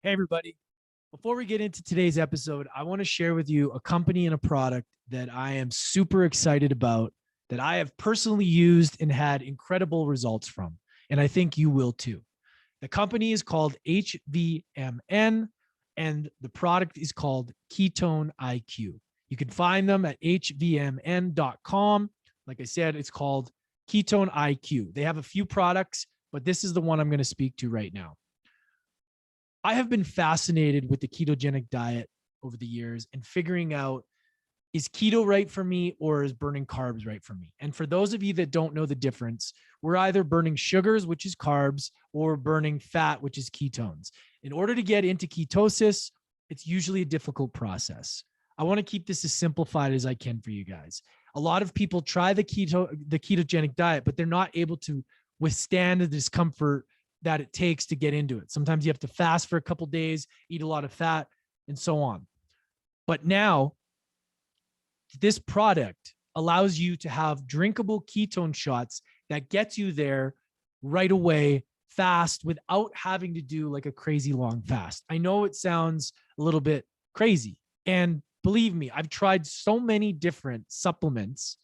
Hey, everybody. Before we get into today's episode, I want to share with you a company and a product that I am super excited about, that I have personally used and had incredible results from. And I think you will too. The company is called HVMN, and the product is called Ketone IQ. You can find them at hvmn.com. Like I said, it's called Ketone IQ. They have a few products, but this is the one I'm going to speak to right now. I have been fascinated with the ketogenic diet over the years and figuring out, is keto right for me or is burning carbs right for me? And for those of you that don't know the difference, we're either burning sugars, which is carbs, or burning fat, which is ketones. In order to get into ketosis, it's usually a difficult process. I want to keep this as simplified as I can for you guys. A lot of people try the ketogenic diet, but they're not able to withstand the discomfort that it takes to get into it. Sometimes you have to fast for a couple of days, eat a lot of fat, and so on. But now, this product allows you to have drinkable ketone shots that gets you there right away, fast, without having to do like a crazy long fast. I know it sounds a little bit crazy. And believe me, I've tried so many different supplements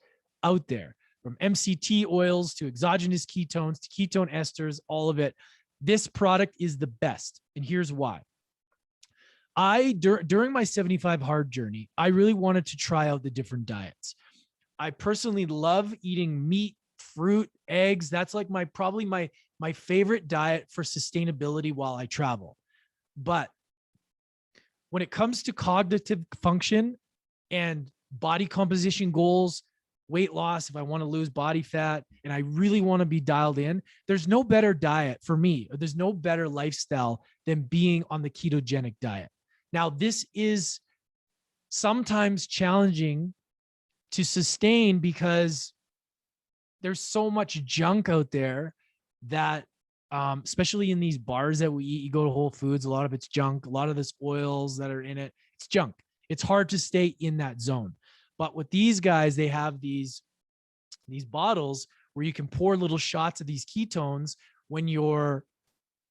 out there, from MCT oils to exogenous ketones to ketone esters, all of it. This product is the best. And here's why. During my 75 hard journey, I really wanted to try out the different diets. I personally love eating meat, fruit, eggs. That's like probably my favorite diet for sustainability while I travel. But when it comes to cognitive function and body composition goals, weight loss, if I want to lose body fat and I really want to be dialed in, there's no better diet for me, or there's no better lifestyle than being on the ketogenic diet. Now, this is sometimes challenging to sustain because there's so much junk out there that, especially in these bars that we eat, you go to Whole Foods, a lot of it's junk, a lot of this oils that are in it, it's junk. It's hard to stay in that zone. But with these guys, they have these bottles where you can pour little shots of these ketones when you're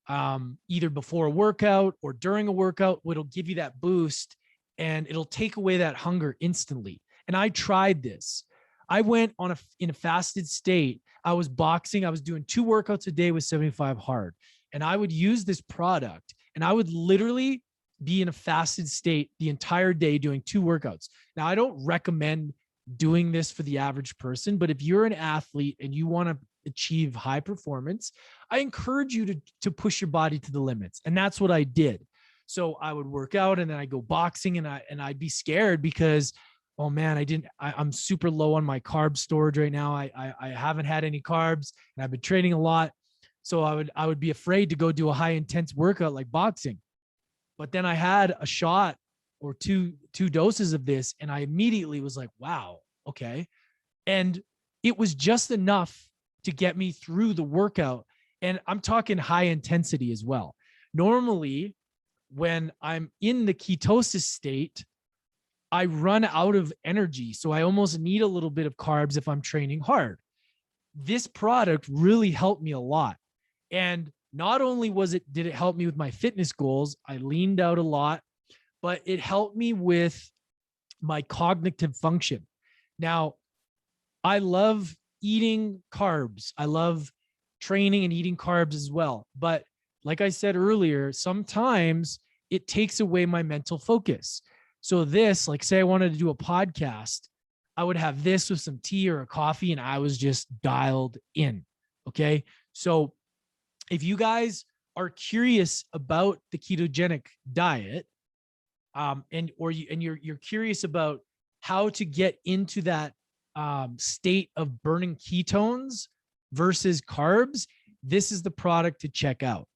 either before a workout or during a workout. It'll give you that boost and it'll take away that hunger instantly. And I tried this. I went in a fasted state. I was boxing. I was doing 2 workouts a day with 75 hard. And I would use this product and I would literally be in a fasted state the entire day doing 2 workouts. Now, I don't recommend doing this for the average person, but if you're an athlete and you want to achieve high performance, I encourage you to push your body to the limits. And that's what I did. So I would work out and then I go boxing and I'd be scared because, oh man, I'm super low on my carb storage right now. I haven't had any carbs and I've been training a lot. So I would be afraid to go do a high intense workout like boxing. But then I had a shot or two doses of this and I immediately was like, wow, okay. And it was just enough to get me through the workout. And I'm talking high intensity as well. Normally, when I'm in the ketosis state, I run out of energy. So I almost need a little bit of carbs if I'm training hard. This product really helped me a lot. And not only did it help me with my fitness goals, I leaned out a lot, but it helped me with my cognitive function. Now, I love eating carbs. I love training and eating carbs as well. But like I said earlier, sometimes it takes away my mental focus. So this, like say I wanted to do a podcast, I would have this with some tea or a coffee and I was just dialed in. Okay. So if you guys are curious about the ketogenic diet, you're curious about how to get into that state of burning ketones versus carbs, this is the product to check out.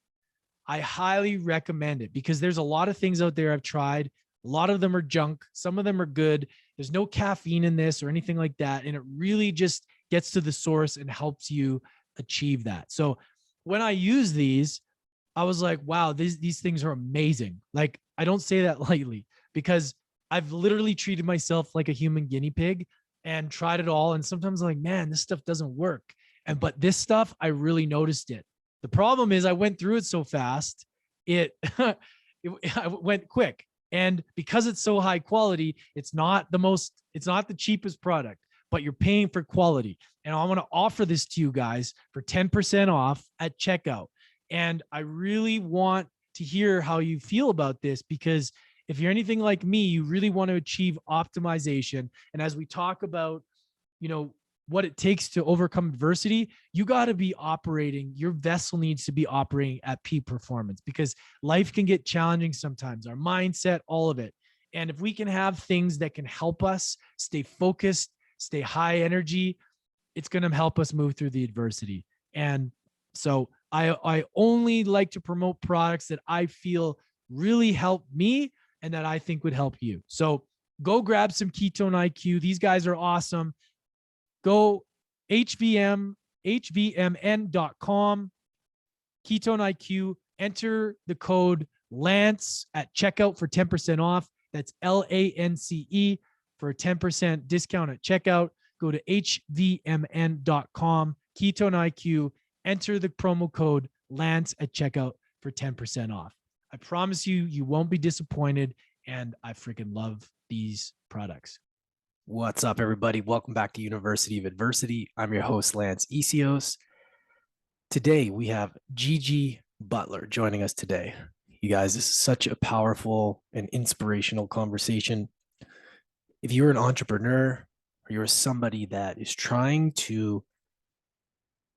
I highly recommend it because there's a lot of things out there I've tried. A lot of them are junk. Some of them are good. There's no caffeine in this or anything like that. And it really just gets to the source and helps you achieve that. So when I use these, I was like, wow, these things are amazing. Like, I don't say that lightly because I've literally treated myself like a human guinea pig and tried it all. And sometimes I'm like, man, this stuff doesn't work. But this stuff, I really noticed it. The problem is I went through it so fast. it went quick. And because it's so high quality, it's not the cheapest product, but you're paying for quality. And I want to offer this to you guys for 10% off at checkout. And I really want to hear how you feel about this, because if you're anything like me, you really want to achieve optimization. And as we talk about, what it takes to overcome adversity, you got to be operating, your vessel needs to be operating at peak performance, because life can get challenging sometimes, our mindset, all of it. And if we can have things that can help us stay focused, stay high energy, it's going to help us move through the adversity. And so I only like to promote products that I feel really help me and that I think would help you. So go grab some Ketone IQ. These guys are awesome. Go hvmn.com, Ketone IQ, enter the code Lance at checkout for 10% off. That's LANCE for a 10% discount at checkout. Go to hvmn.com, Ketone IQ, enter the promo code Lance at checkout for 10% off. I promise you, you won't be disappointed. And I freaking love these products. What's up, everybody? Welcome back to University of Adversity. I'm your host, Lance Essihos. Today, we have Gigi Butler joining us today. You guys, this is such a powerful and inspirational conversation. If you're an entrepreneur or you're somebody that is trying to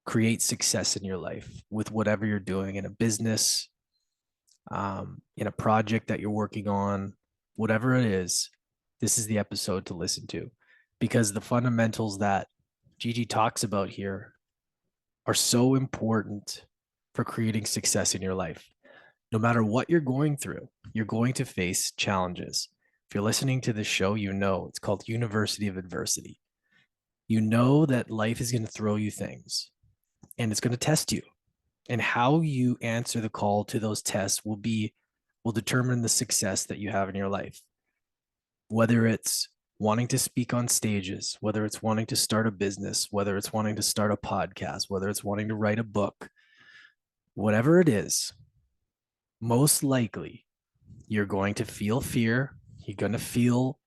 create success in your life with whatever you're doing in a business, in a project that you're working on, whatever it is, this is the episode to listen to, because the fundamentals that Gigi talks about here are so important for creating success in your life. No matter what you're going through, you're going to face challenges. If you're listening to this show, you know it's called University of Adversity. You know that life is going to throw you things and it's going to test you. And how you answer the call to those tests will determine the success that you have in your life. Whether it's wanting to speak on stages, whether it's wanting to start a business, whether it's wanting to start a podcast, whether it's wanting to write a book, whatever it is, most likely you're going to feel fear. You're going to feel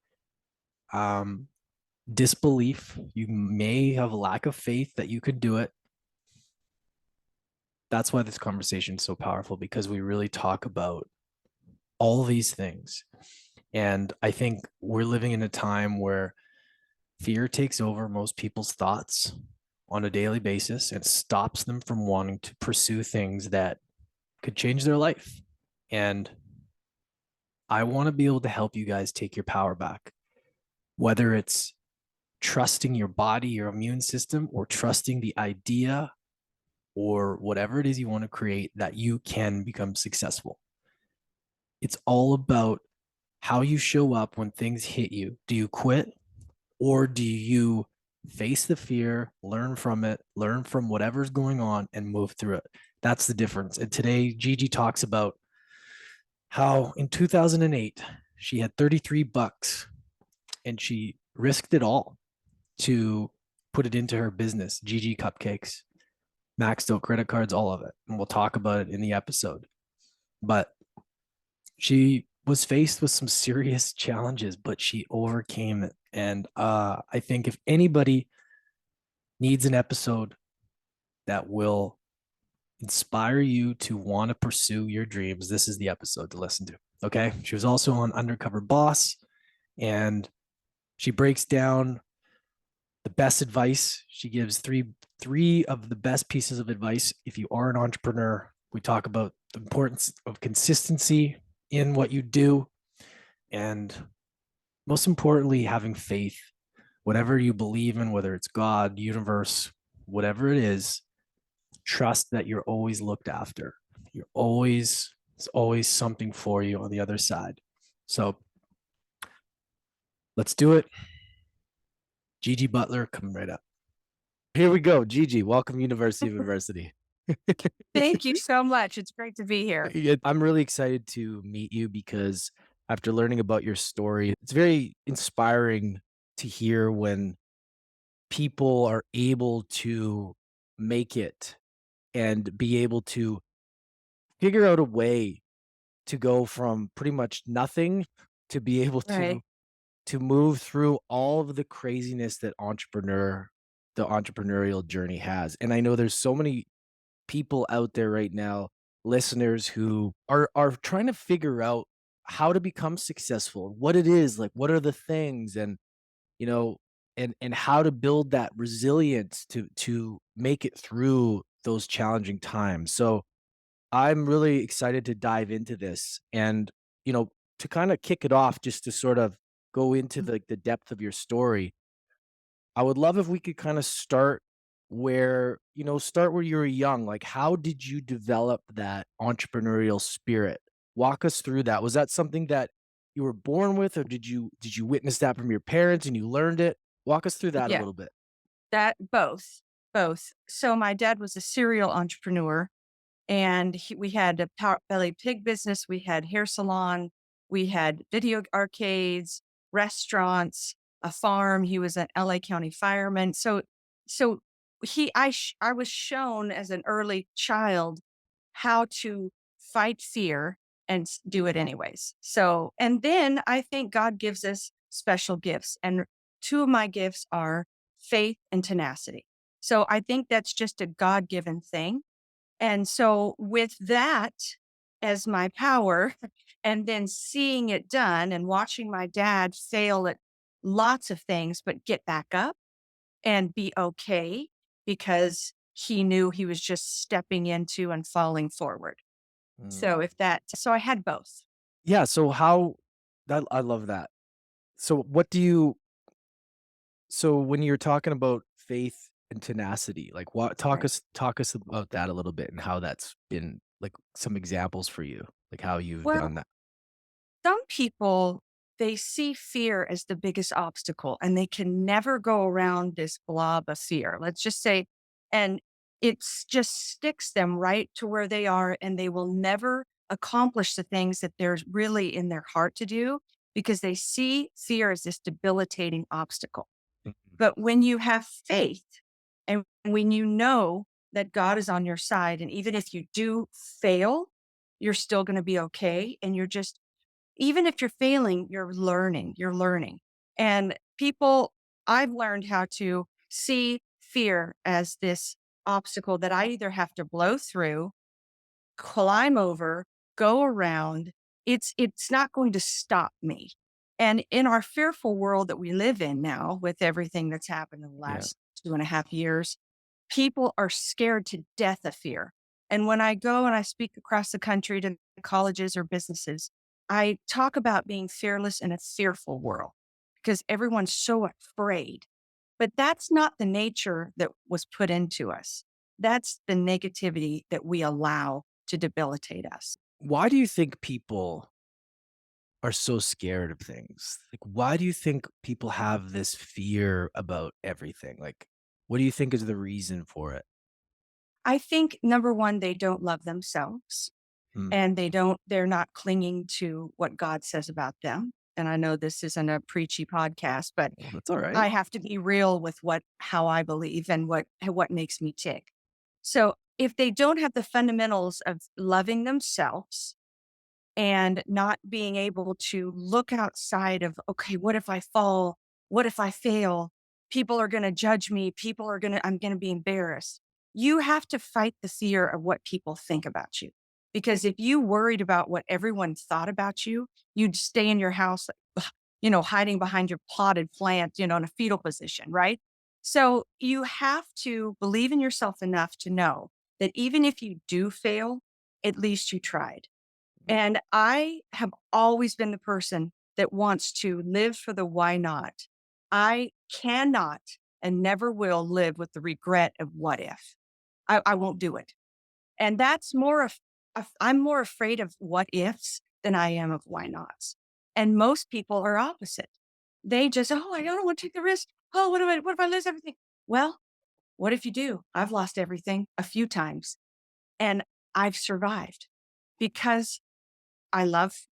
disbelief. You may have a lack of faith that you could do it. That's why this conversation is so powerful, because we really talk about all these things. And I think we're living in a time where fear takes over most people's thoughts on a daily basis and stops them from wanting to pursue things that could change their life. And I want to be able to help you guys take your power back, whether it's trusting your body, your immune system, or trusting the idea or whatever it is you want to create that you can become successful. It's all about how you show up when things hit you. Do you quit, or do you face the fear, learn from it, learn from whatever's going on and move through it? That's the difference. And today, Gigi talks about how in 2008, she had $33 and she risked it all to put it into her business, Gigi Cupcakes, maxed out credit cards, all of it. And we'll talk about it in the episode. But she was faced with some serious challenges, but she overcame it. And I think if anybody needs an episode that will inspire you to want to pursue your dreams, this is the episode to listen to. Okay. She was also on Undercover Boss, and she breaks down the best advice. She gives three of the best pieces of advice. If you are an entrepreneur, we talk about the importance of consistency in what you do, and most importantly, having faith. Whatever you believe in, whether it's God, universe, whatever it is, trust that you're always looked after. There's always something for you on the other side. So let's do it. Gigi Butler coming right up. Here we go. Gigi, welcome University of Adversity. Thank you so much. It's great to be here. I'm really excited to meet you, because after learning about your story, it's very inspiring to hear when people are able to make it and be able to figure out a way to go from pretty much nothing to be able Right. to move through all of the craziness that the entrepreneurial journey has. And I know there's so many people out there right now, listeners who are trying to figure out how to become successful, what it is, like what are the things, and you know, and how to build that resilience to make it through those challenging times. So I'm really excited to dive into this and, to kind of kick it off, just to sort of go into the depth of your story. I would love if we could kind of start where you were young. Like, how did you develop that entrepreneurial spirit? Walk us through that. Was that something that you were born with, or did you witness that from your parents and you learned it? Walk us through that a Yeah, little bit. that both. So my dad was a serial entrepreneur, and we had a belly pig business, we had hair salon, we had video arcades, restaurants, a farm. He was an LA County fireman. So I was shown as an early child how to fight fear and do it anyways. So, and then I think God gives us special gifts, and two of my gifts are faith and tenacity. So I think that's just a God given thing. And so, with that as my power, and then seeing it done and watching my dad fail at lots of things, but get back up and be okay because he knew he was just stepping into and falling forward. Mm. So I had both. Yeah. So how that I love that. So what do you so when you're talking about faith and tenacity, like what Right. talk us about that a little bit and how that's been like some examples for you, like how you've Well, done that. some people, they see fear as the biggest obstacle and they can never go around this blob of fear. Let's just say, and just sticks them right to where they are, and they will never accomplish the things that there's really in their heart to do because they see fear as this debilitating obstacle. Mhm. But when you have faith, and when you know that God is on your side, and even if you do fail, you're still going to be okay. And you're just, even if you're failing, you're learning. And people, I've learned how to see fear as this obstacle that I either have to blow through, climb over, go around. It's not going to stop me. And in our fearful world that we live in now, with everything that's happened in the Yeah. last 2.5 years, people are scared to death of fear. And when I go and I speak across the country to colleges or businesses, I talk about being fearless in a fearful world because everyone's so afraid. But that's not the nature that was put into us. That's the negativity that we allow to debilitate us. Why do you think people are so scared of things? Like, why do you think people have this fear about everything? Like, what do you think is the reason for it? I think number one, they don't love themselves, Hmm. and they're not clinging to what God says about them. And I know this isn't a preachy podcast, but Well, that's all right. I have to be real with how I believe and what makes me tick. So if they don't have the fundamentals of loving themselves and not being able to look outside of, okay, what if I fall? What if I fail? People are going to judge me. I'm going to be embarrassed. You have to fight the fear of what people think about you. Because if you worried about what everyone thought about you, you'd stay in your house, hiding behind your potted plant, in a fetal position, right? So you have to believe in yourself enough to know that even if you do fail, at least you tried. And I have always been the person that wants to live for the why not. I cannot and never will live with the regret of what if. I won't do it. And that's I'm more afraid of what ifs than I am of why nots. And most people are opposite. They just, oh, I don't want to take the risk. Oh, what if I lose everything? Well, what if you do? I've lost everything a few times, and I've survived because I love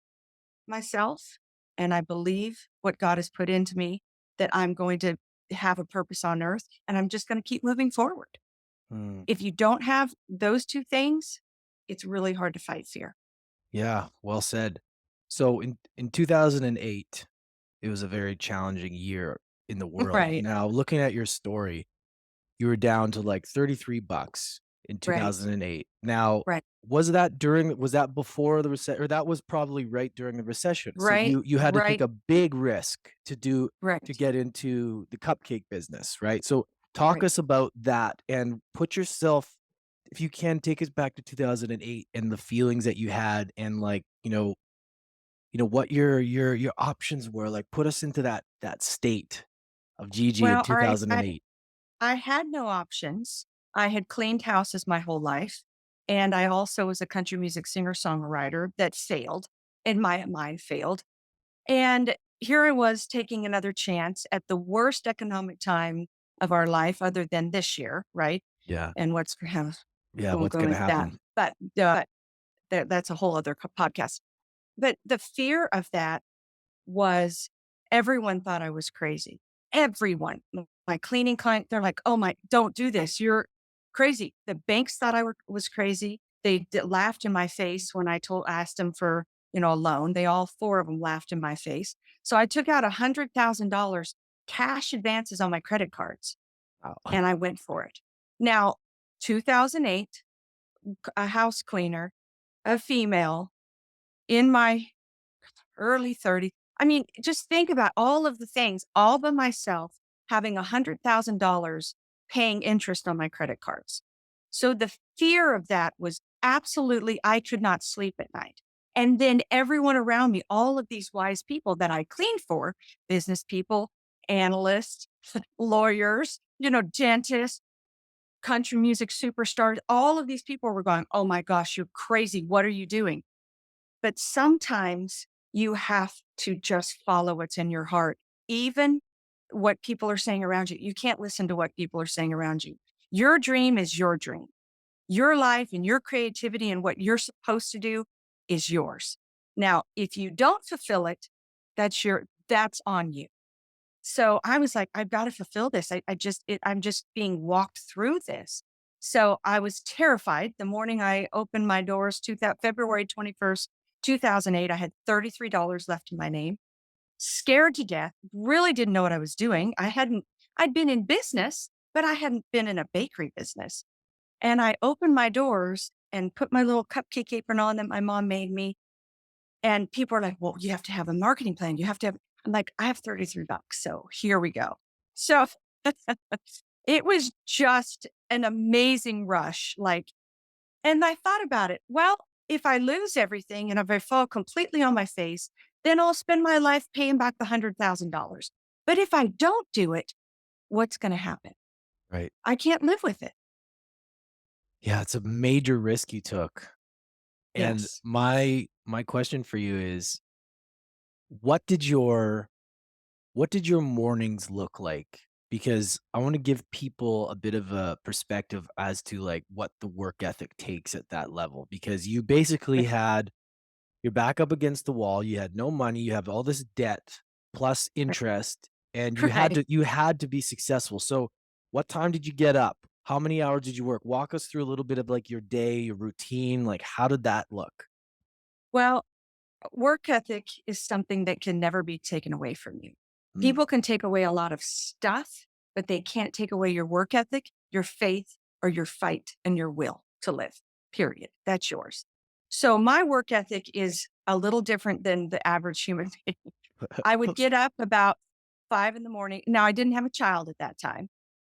myself and I believe what God has put into me, that I'm going to have a purpose on earth, and I'm just going to keep moving forward. Hmm. If you don't have those two things, it's really hard to fight fear. Yeah, well said. So in 2008, it was a very challenging year in the world. Right, Now, looking at your story, you were down to like $33 in right, 2008. Now, right, was that before the recession, or that was probably right during the recession? So right, you had to take right, a big risk to right, get into the cupcake business, right? So talk right. us about that and put yourself, if you can, take us back to 2008 and the feelings that you had, and like, what your options were. Like, put us into that state of Gigi in Well, all right. 2008. I had no options. I had cleaned houses my whole life. And I also was a country music singer-songwriter that failed, and my mine failed. And here I was taking another chance at the worst economic time of our life other than this year, right? Yeah. And what's Yeah, won't what's go gonna into that. happen? But that's a whole other podcast. But the fear of that was everyone thought I was crazy. Everyone. My cleaning client, they're like, "Oh my, don't do this. You're crazy." The banks thought was crazy. They laughed in my face when I asked them for, a loan. They all four of them laughed in my face. So I took out $100,000 cash advances on my credit cards Wow. and I went for it. Now, 2008, a house cleaner, a female in my early 30s. I mean, just think about all of the things all by myself, having $100,000 paying interest on my credit cards. So the fear of that was absolutely, I could not sleep at night. And then everyone around me, all of these wise people that I cleaned for, business people, analysts, lawyers, dentists, country music superstars, all of these people were going, "Oh my gosh, you're crazy. What are you doing?" But sometimes you have to just follow what's in your heart, even what people are saying around you. You can't listen to what people are saying around you. Your dream is your dream. Your life and your creativity and what you're supposed to do is yours. Now, if you don't fulfill it, that's on you. So I was like, I've got to fulfill this. I'm just being walked through this. So I was terrified the morning I opened my doors, February 21st, 2008. I had $33 left in my name, scared to death, really didn't know what I was doing. I'd been in business, but I hadn't been in a bakery business. And I opened my doors and put my little cupcake apron on that my mom made me. And people are like, "Well, you have to have a marketing plan. You have to have," I'm like, "I have $33. So here we go." So it was just an amazing rush. And I thought about it. Well, if I lose everything and if I fall completely on my face, then I'll spend my life paying back the $100,000. But if I don't do it, what's going to happen? Right. I can't live with it. Yeah, it's a major risk you took. And Yes. my question for you is, what did your what did your mornings look like? Because I want to give people a bit of a perspective as to like what the work ethic takes at that level, because you basically had your back up against the wall, you had no money, you have all this debt plus interest, and you had Right. to be successful. So, what time did you get up? How many hours did you work? Walk us through a little bit of like your day, your routine, like how did that look? Well, work ethic is something that can never be taken away from you. Mm, People can take away a lot of stuff, but they can't take away your work ethic, your faith, or your fight and your will to live. Period. That's yours. So my work ethic is a little different than the average human being. I would get up about 5 in the morning. Now I didn't have a child at that time.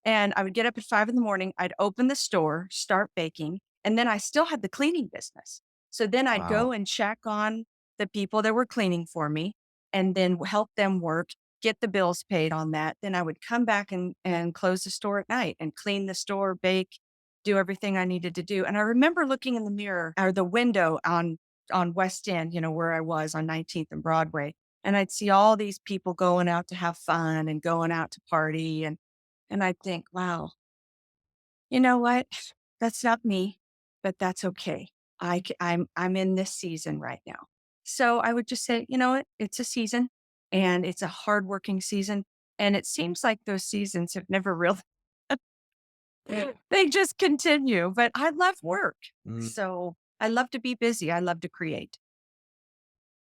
And I would get up at 5 in the morning. I'd open the store, start baking, and then I still had the cleaning business. So then I'd wow. go and check on the people that were cleaning for me and then help them work, get the bills paid on that. Then I would come back and close the store at night and clean the store, bake, do everything I needed to do. And I remember looking in the mirror or the window on West End, where I was on 19th and Broadway. And I'd see all these people going out to have fun and going out to party. And I think, wow, you know what? That's not me, but that's okay. I'm in this season right now. So I would just say, you know what? It's a season and it's a hardworking season. And it seems like those seasons have never really, they just continue. But I love work. Mm. So I love to be busy. I love to create.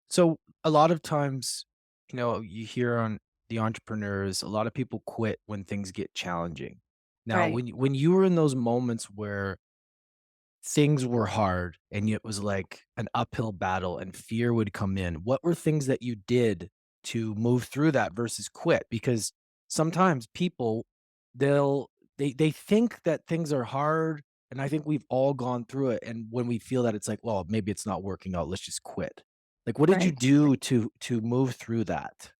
So a lot of times, you hear on the entrepreneurs, a lot of people quit when things get challenging. Now, Right. when you were in those moments where things were hard and it was like an uphill battle and fear would come in, what were things that you did to move through that versus quit? Because sometimes people they think that things are hard, and I think we've all gone through it, and when we feel that, it's like, well, maybe it's not working out, let's just quit. Like, what did you Right. do to move through that?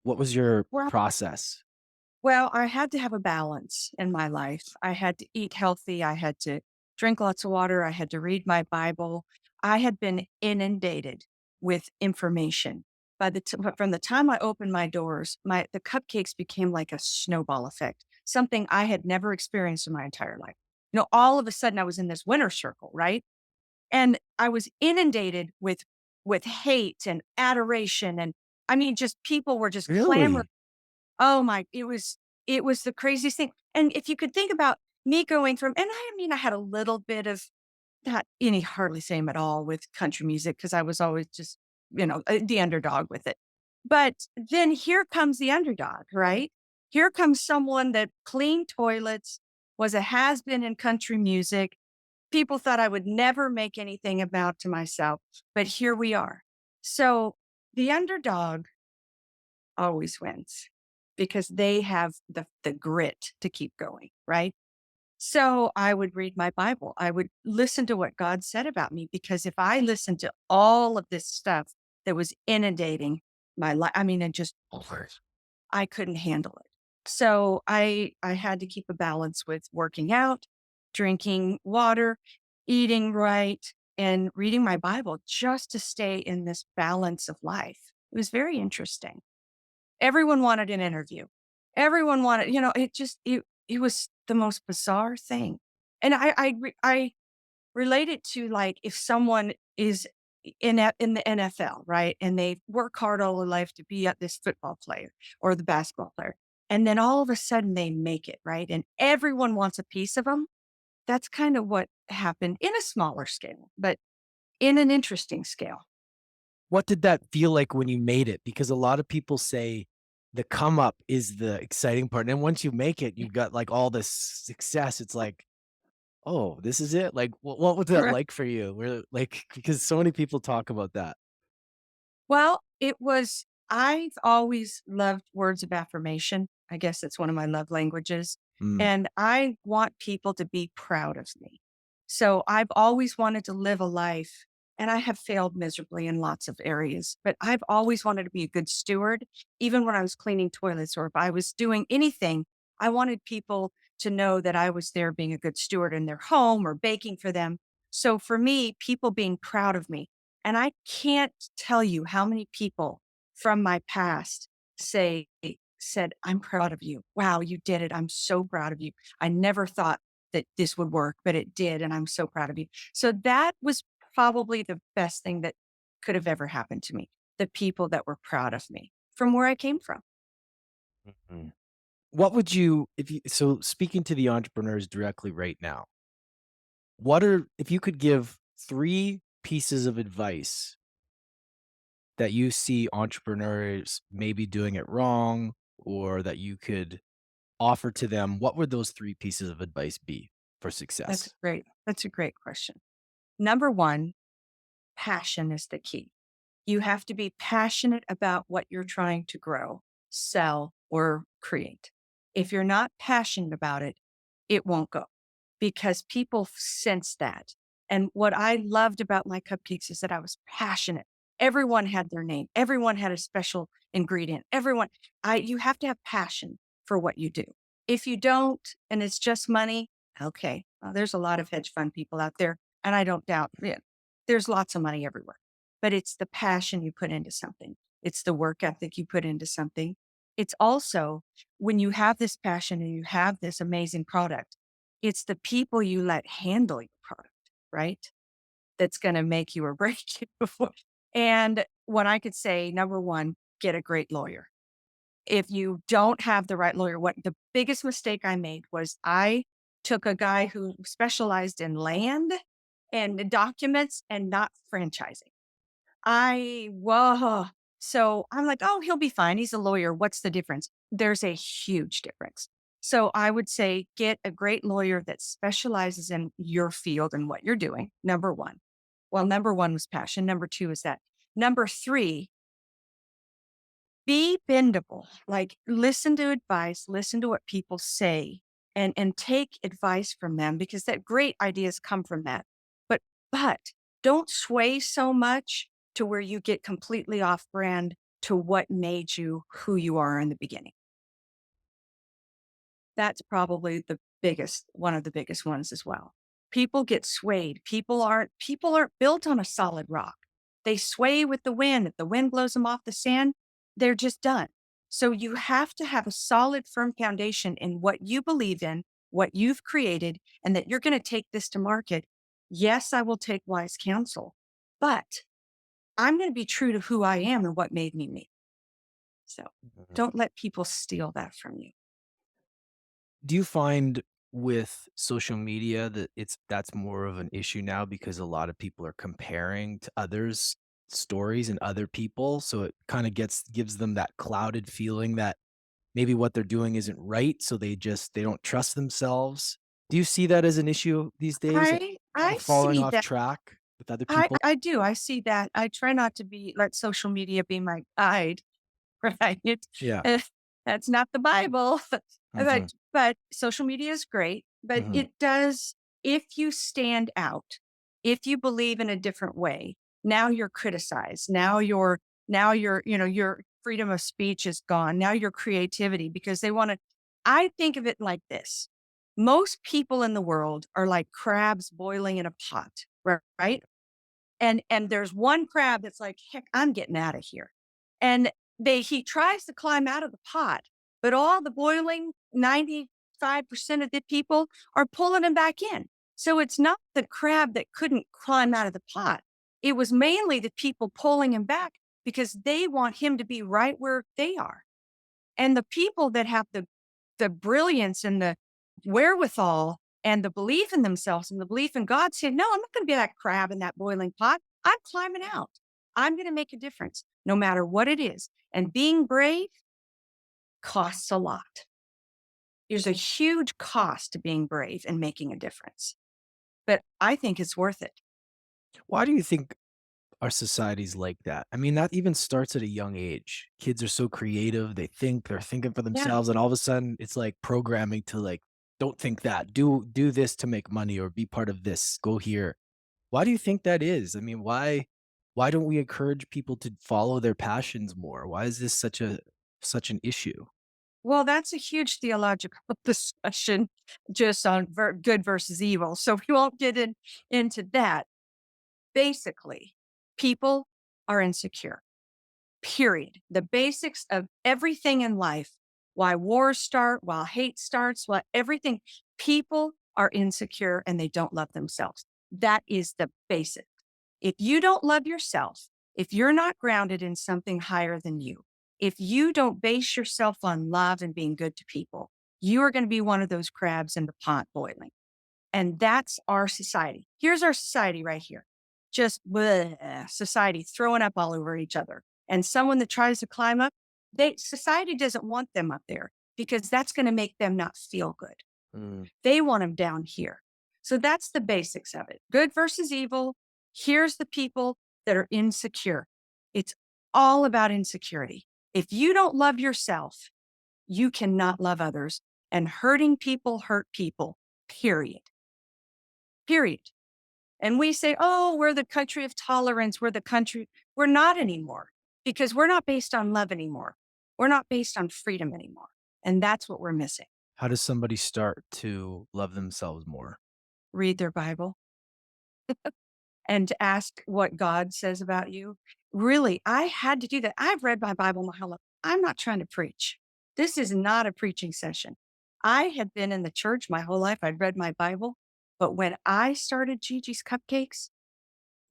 What was your Well, process? well, I had to have a balance in my life. I had to eat healthy. I had to drink lots of water. I had to read my Bible. I had been inundated with information. From the time I opened my doors, the cupcakes became like a snowball effect, something I had never experienced in my entire life. All of a sudden I was in this winner circle, right? And I was inundated with hate and adoration, and I mean, just people were just clamoring. Really? Oh my, it was the craziest thing. And if you could think about me going from, and I mean, I had a little bit of not any hardly same at all with country music because I was always just, the underdog with it. But then here comes the underdog, right? Here comes someone that cleaned toilets, was a has-been in country music. People thought I would never make anything about to myself, but here we are. So the underdog always wins because they have the grit to keep going, right? So I would read my Bible. I would listen to what God said about me because if I listened to all of this stuff that was inundating my life, I mean, I couldn't handle it. So I had to keep a balance with working out, drinking water, eating right, and reading my Bible just to stay in this balance of life. It was very interesting. Everyone wanted an interview. Everyone wanted, it was the most bizarre thing. And I relate it to like if someone is in the NFL, right? And they work hard all their life to be at this football player or the basketball player. And then all of a sudden they make it, right? And everyone wants a piece of them. That's kind of what happened in a smaller scale, but in an interesting scale. What did that feel like when you made it? Because a lot of people say the come up is the exciting part. And then once you make it, you've got like all this success. It's like, oh, this is it. Like, what was that Right. like for you? Where like, because so many people talk about that. Well, I've always loved words of affirmation. I guess it's one of my love languages. Mm, And I want people to be proud of me. So I've always wanted to live a life, and I have failed miserably in lots of areas, but I've always wanted to be a good steward. Even when I was cleaning toilets or if I was doing anything, I wanted people to know that I was there being a good steward in their home or baking for them. So for me, people being proud of me, and I can't tell you how many people from my past said, "I'm proud of you. Wow, you did it. I'm so proud of you. I never thought that this would work, but it did, and I'm so proud of you." So that was probably the best thing that could have ever happened to me. The people that were proud of me from where I came from. mm. What would you, so speaking to the entrepreneurs directly right now, if you could give three pieces of advice that you see entrepreneurs maybe doing it wrong or that you could offer to them, what would those three pieces of advice be for success? That's a great question. Number 1, passion is the key. You have to be passionate about what you're trying to grow, sell, or create. If you're not passionate about it, it won't go because people sense that. And what I loved about my cupcakes is that I was passionate. Everyone had their name. Everyone had a special ingredient. You have to have passion for what you do. If you don't, and it's just money, okay. There's a lot of hedge fund people out there, and I don't doubt, yeah, there's lots of money everywhere, but it's the passion you put into something. It's the work ethic you put into something. It's also when you have this passion and you have this amazing product, it's the people you let handle your product, right? That's going to make you or break you before. And what I could say, number 1, get a great lawyer. If you don't have the right lawyer, what the biggest mistake I made was I took a guy who specialized in land and documents and not franchising. Whoa. So I'm like, oh, he'll be fine. He's a lawyer. What's the difference? There's a huge difference. So I would say get a great lawyer that specializes in your field and what you're doing. Number one. Well, number one was passion. Number two is that. Number three, be bendable. Like listen to advice, listen to what people say and take advice from them because that great ideas come from that. But don't sway so much to where you get completely off brand to what made you who you are in the beginning. That's probably one of the biggest ones as well. People get swayed. People aren't built on a solid rock. They sway with the wind. If the wind blows them off the sand, they're just done. So you have to have a solid, firm foundation in what you believe in, what you've created, and that you're going to take this to market. Yes, I will take wise counsel, but I'm going to be true to who I am and what made me me. So don't let people steal that from you. Do you find with social media that that's more of an issue now because a lot of people are comparing to others' stories and other people, so it kind of gives them that clouded feeling that maybe what they're doing isn't right, so they don't trust themselves. Do you see that as an issue these days? Like, kind I of falling see off that. track with other I people? I do. I see that. I try not to let social media be my guide, right? Yeah. Eh, That's not the Bible. Mhm, But social media is great, but mhm. it does, if you stand out, if you believe in a different way, now you're criticized. Your freedom of speech is gone. Now your creativity, because I think of it like this. Most people in the world are like crabs boiling in a pot, right? And there's one crab that's like, heck, I'm getting out of here. And he tries to climb out of the pot, but all the boiling 95% of the people are pulling him back in. So it's not the crab that couldn't climb out of the pot. It was mainly the people pulling him back because they want him to be right where they are. And the people that have the brilliance and the wherewithal and the belief in themselves and the belief in God said, no, I'm not going to be that crab in that boiling pot. I'm climbing out. I'm going to make a difference no matter what it is. And being brave costs a lot. There's a huge cost to being brave and making a difference, but I think it's worth it. Why do you think our society's like that? I mean, that even starts at a young age. Kids are so creative, they're thinking for Yeah. themselves, and all of a sudden it's like programming to like, don't think that. Do this to make money or be part of this. Go here. Why do you think that is? I mean, why don't we encourage people to follow their passions more? Why is this such an issue? Well, that's a huge theological discussion just on good versus evil. So we won't into that. Basically, people are insecure, period. The basics of everything in life, why wars start, why hate starts, why everything, people are insecure and they don't love themselves. That is the basic. If you don't love yourself, if you're not grounded in something higher than you, if you don't base yourself on love and being good to people, you are going to be one of those crabs in the pot boiling. And that's our society. Here's our society right here. Just bleh, society throwing up all over each other. And someone that tries to climb up, society doesn't want them up there because that's going to make them not feel good. Mm. They want them down here. So that's the basics of it. Good versus evil. Here's the people that are insecure. It's all about insecurity. If you don't love yourself, you cannot love others. And hurting people hurt people, period. Period. And we say, oh, we're the country of tolerance. We're not anymore because we're not based on love anymore. We're not based on freedom anymore. And that's what we're missing. How does somebody start to love themselves more? Read their Bible and to ask what God says about you. Really, I had to do that. I've read my Bible my whole life. I'm not trying to preach. This is not a preaching session. I had been in the church my whole life. I'd read my Bible. But when I started Gigi's Cupcakes,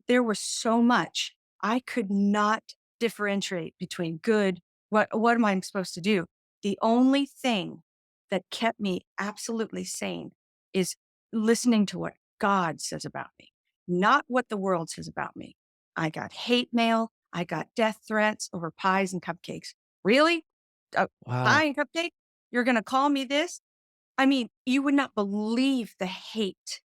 there was so much I could not differentiate between good. What am I supposed to do? The only thing that kept me absolutely sane is listening to what God says about me, not what the world says about me. I got hate mail. I got death threats over pies and cupcakes. Really? Pie Wow. and cupcake? You're going to call me this? I mean, you would not believe the hate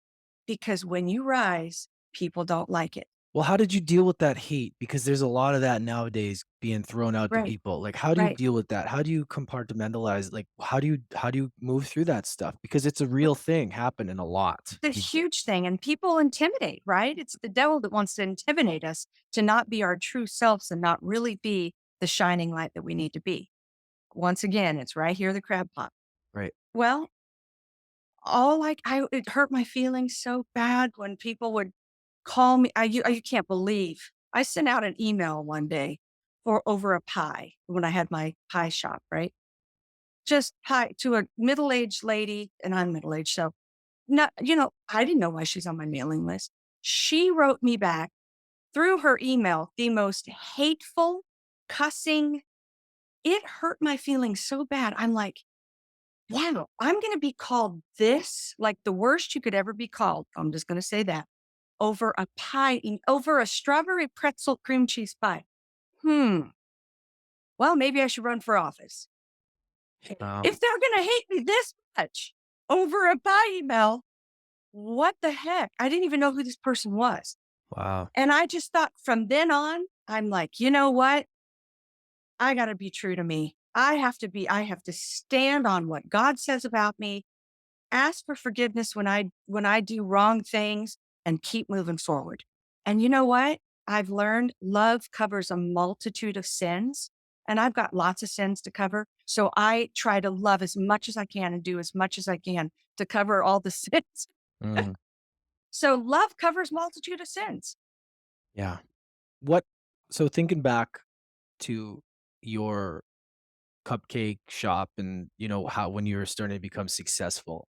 because when you rise, people don't like it. Well, how did you deal with that hate? Because there's a lot of that nowadays being thrown out to Right. people. Like, how do you Right. deal with that? How do you compartmentalize? Like, how do you move through that stuff? Because it's a real thing happening a lot. The These huge thing, and people intimidate, right? It's the devil that wants to intimidate us to not be our true selves and not really be the shining light that we need to be. Once again, it's right here, the crab pot. right. Well, all like it hurt my feelings so bad when people would call me. You can't believe I sent out an email one day for over a pie when I had my pie shop, right? Just pie to a middle-aged lady, and I'm middle-aged, so not, I didn't know why she's on my mailing list. She wrote me back through her email the most hateful, cussing. It hurt my feelings so bad. I'm like, wow, I'm going to be called this, like the worst you could ever be called. I'm just going to say that over a pie, over a strawberry pretzel cream cheese pie. Well, maybe I should run for office. Wow. If they're going to hate me this much over a pie email, what the heck? I didn't even know who this person was. Wow. And I just thought from then on, I'm like, you know what? I got to be true to me. I have to stand on what God says about me, ask for forgiveness when I do wrong things and keep moving forward. And you know what? I've learned love covers a multitude of sins, and I've got lots of sins to cover. So I try to love as much as I can and do as much as I can to cover all the sins. Mm, So love covers multitude of sins. yeah. What? So thinking back to your cupcake shop and how when you were starting to become successful,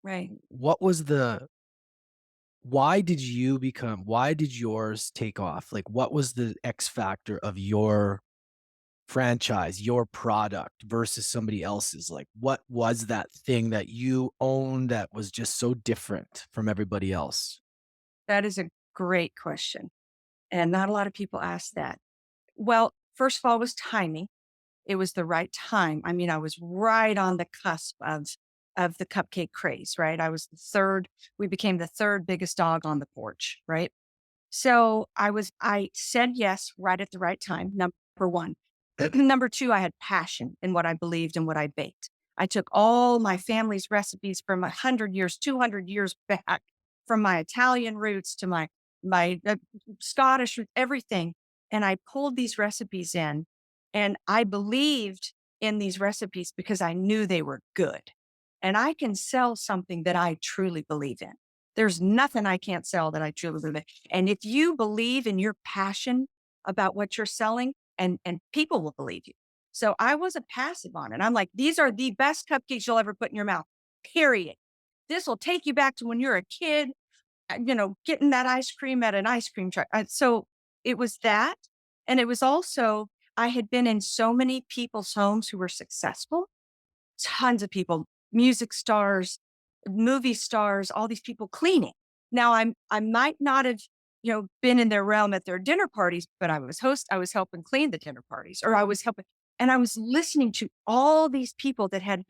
Right. what was the why did yours take off? Like, what was the X factor of your franchise, your product versus somebody else's? Like, what was that thing that you owned that was just so different from everybody else? That is a great question. And not a lot of people ask that. Well, first of all, it was timing. It was the right time. I mean, I was right on the cusp of the cupcake craze, right? We became the third biggest dog on the porch, right? So I said yes right at the right time. Number one. Number two, I had passion in what I believed and what I baked. I took all my family's recipes from 100 years, 200 years back, from my Italian roots to my Scottish roots, everything. And I pulled these recipes in and I believed in these recipes because I knew they were good. And I can sell something that I truly believe in. There's nothing I can't sell that I truly believe in. And if you believe in your passion about what you're selling, and people will believe you. So I wasn't passive on it. I'm like, these are the best cupcakes you'll ever put in your mouth, period. This will take you back to when you're a kid, getting that ice cream at an ice cream truck. So it was that. And it was also, I had been in so many people's homes who were successful, tons of people, music stars, movie stars, all these people cleaning. Now I might not have, been in their realm at their dinner parties, but I was helping clean the dinner parties, or I was helping, and I was listening to all these people that had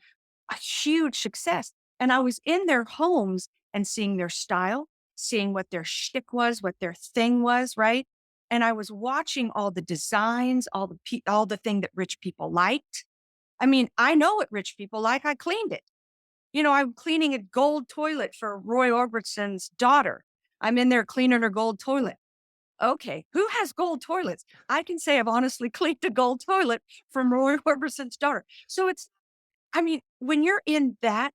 a huge success. And I was in their homes and seeing their style, seeing what their shtick was, what their thing was, right? And I was watching all the designs, all the thing that rich people liked. I mean, I know what rich people like. I cleaned it. I'm cleaning a gold toilet for Roy Orbison's daughter. I'm in there cleaning her gold toilet. Okay, who has gold toilets? I can say I've honestly cleaned a gold toilet from Roy Orbison's daughter. So when you're in that